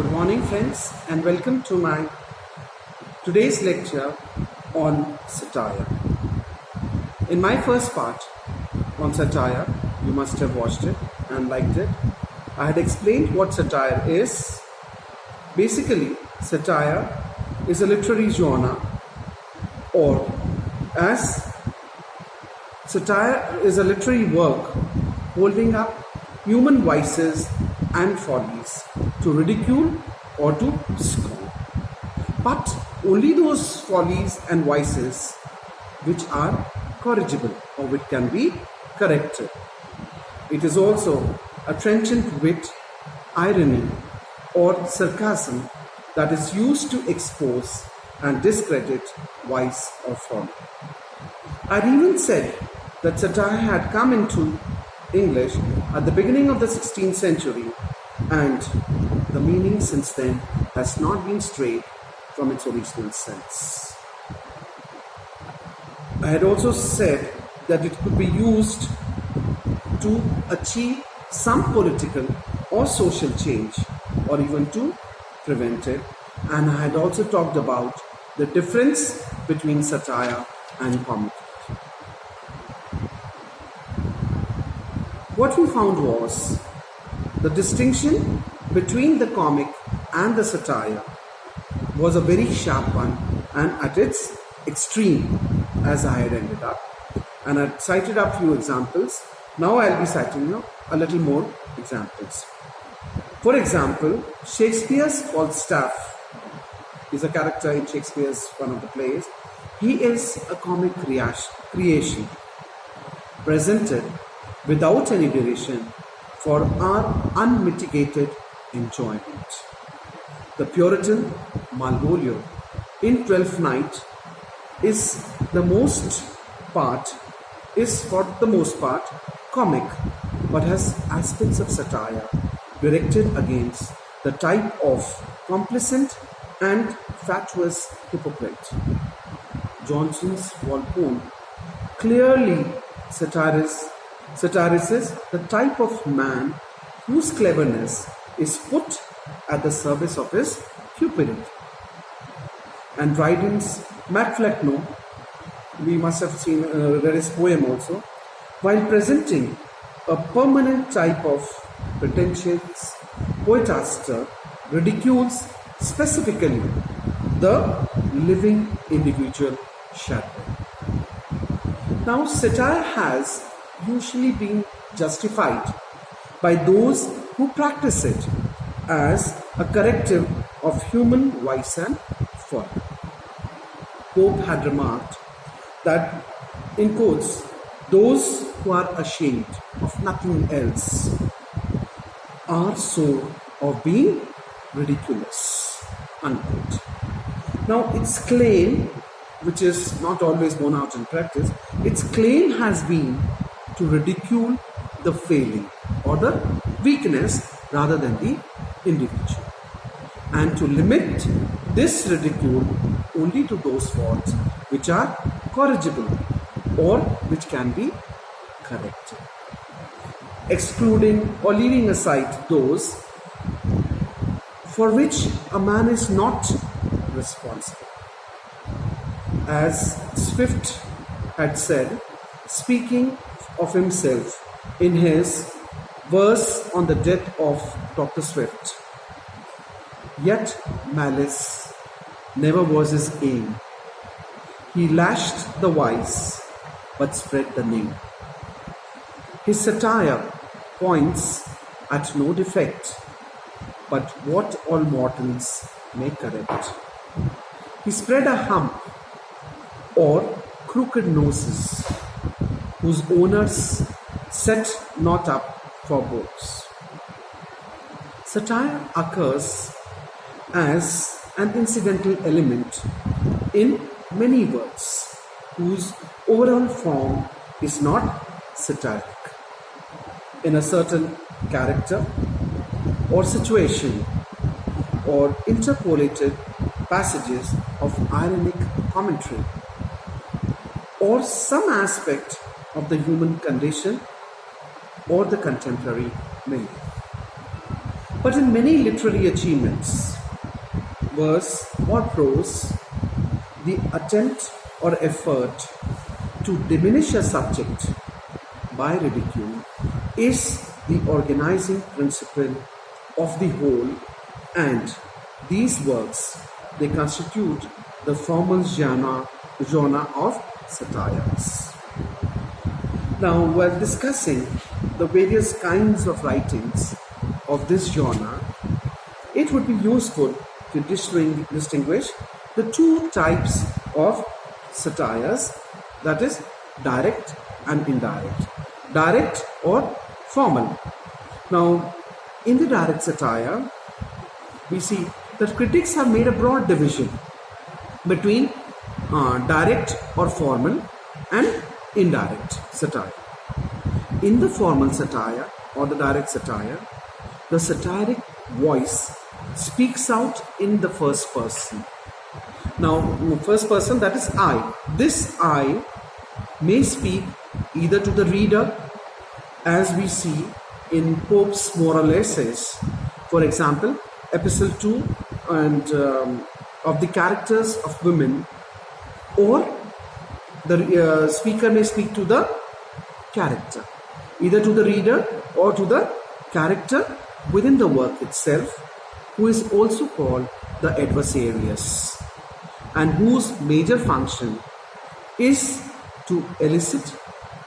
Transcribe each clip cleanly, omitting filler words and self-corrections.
Good morning, friends, and welcome to my today's lecture on satire. In my first part on satire, you must have watched it and liked it. I had explained what satire is. Basically, satire is a literary genre, or as satire is a literary work holding up human vices and follies to ridicule or to scorn, but only those follies and vices which are corrigible or which can be corrected. It is also a trenchant wit, irony, or sarcasm that is used to expose and discredit vice or folly. I even said that satire had come into English at the beginning of the 16th century, and the meaning since then has not been strayed from its original sense. I had also said that it could be used to achieve some political or social change, or even to prevent it, and I had also talked about the difference between satire and comedy. What we found was the distinction between the comic and the satire was a very sharp one and at its extreme, as I had ended up. And I cited a few examples. Now I'll be citing a little more examples. For example, Shakespeare's Falstaff is a character in Shakespeare's one of the plays. He is a comic creation presented without any duration for our unmitigated enjoyment. The Puritan Malvolio in Twelfth Night is for the most part comic, but has aspects of satire directed against the type of complacent and fatuous hypocrite. Johnson's Walpole clearly satirizes the type of man whose cleverness is put at the service of his cupidity. And Dryden's Macflecknoe, we must have read his poem also, while presenting a permanent type of pretentious poetaster, ridicules specifically the living individual Shadwell. Now, satire has usually been justified by those who practice it as a corrective of human vice and folly. Pope had remarked that, in quotes, those who are ashamed of nothing else are so of being ridiculous, unquote. Now, its claim, which is not always borne out in practice, its claim has been to ridicule the failing or the weakness rather than the individual, and to limit this ridicule only to those faults which are corrigible or which can be corrected, excluding or leaving aside those for which a man is not responsible. As Swift had said, speaking of himself in his verse on the death of Dr. Swift, "Yet malice never was his aim. He lashed the vice, but spread the name. His satire points at no defect, but what all mortals may correct. He spread a hump or crooked noses, whose owners set not up for bows." Satire occurs as an incidental element in many words whose overall form is not satiric. In a certain character or situation, or interpolated passages of ironic commentary, or some aspect of the human condition or the contemporary milieu. But in many literary achievements, verse or prose, the attempt or effort to diminish a subject by ridicule is the organizing principle of the whole, and these works, they constitute the formal genre of satires. Now, while discussing the various kinds of writings of this genre, it would be useful to distinguish the two types of satires, that is direct and indirect. Direct or formal. Now, in the direct satire, we see that critics have made a broad division between direct or formal and indirect satire. In the formal satire or the direct satire, the satiric voice speaks out in the first person. Now, first person, that is I. This I may speak either to the reader, as we see in Pope's moral essays. For example, Epistle 2 and of the characters of women, or the speaker may speak to the character, either to the reader or to the character within the work itself, who is also called the adversarius, and whose major function is to elicit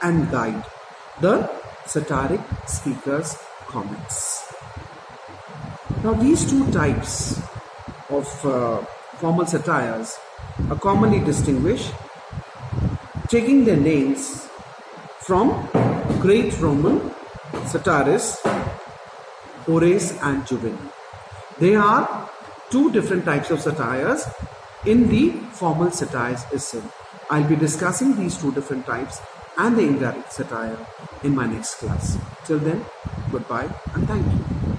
and guide the satiric speaker's comments. Now, these two types of formal satires are commonly distinguished, taking their names from great Roman satirists Horace and Juvenal. They are two different types of satires in the formal satires itself. I'll be discussing these two different types and the indirect satire in my next class. Till then, goodbye and thank you.